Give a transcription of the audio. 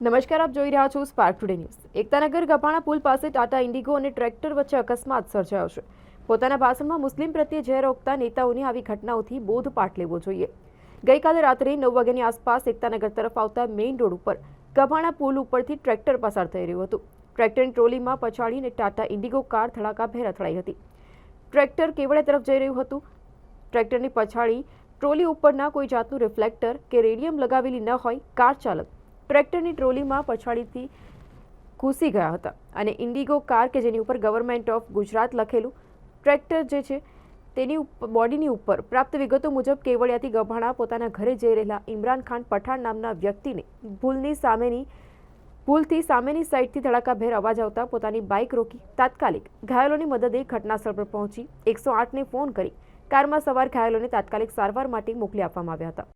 નમસ્કાર, આપ જોઈ રહ્યા છો સ્પાર્ક ટુડે ન્યૂઝ। એકતાનગર ગભાણા પુલ પાસે ટાટા ઇન્ડિગો અને ટ્રેક્ટર વચ્ચે અકસ્માત સર્જાયો છે। પોતાના ભાષણમાં મુસ્લિમ પ્રત્યે ઝેર ઓકતા નેતાઓની આવી ઘટનાઓથી બોધપાઠ લેવો જોઈએ। ગઈકાલે રાત્રે 9 વાગ્યાની આસપાસ એકતાનગર તરફ આવતા મેઇન રોડ ઉપર ગભાણા પુલ ઉપરથી ટ્રેક્ટર પસાર થઈ રહ્યું હતું। ટ્રેક્ટરની ટ્રોલીમાં પછાડીને ટાટા ઇન્ડિગો કાર ધડાકાભેર અથડાઈ હતી। ટ્રેક્ટર કેવડિયા તરફ જઈ રહ્યું હતું। ટ્રેક્ટરની પછાડી ટ્રોલી ઉપરના કોઈ જાતનું રિફ્લેક્ટર કે રેડિયમ લગાવેલી ન હોય કાર ચાલક ટ્રેક્ટરની ટ્રોલીમાં પછાડીથી ઘૂસી ગયા હતા અને ઇન્ડિગો કાર કે જેની ઉપર ગવર્મેન્ટ ઓફ ગુજરાત લખેલું ટ્રેક્ટર જે છે તેની બોડીની ઉપર પ્રાપ્ત વિગતો મુજબ કેવડિયાથી ગભાણા પોતાના ઘરે જઈ રહેલા ઇમરાન ખાન પઠાણ નામના વ્યક્તિને ભૂલથી સામેની સાઈડથી ધડાકાભેર અવાજ આવતા પોતાની બાઇક રોકી તાત્કાલિક ઘાયલોની મદદે ઘટનાસ્થળ પર પહોંચી 108ને ફોન કરી કારમાં સવાર ઘાયલોને તાત્કાલિક સારવાર માટે મોકલી આપવામાં આવ્યા હતા।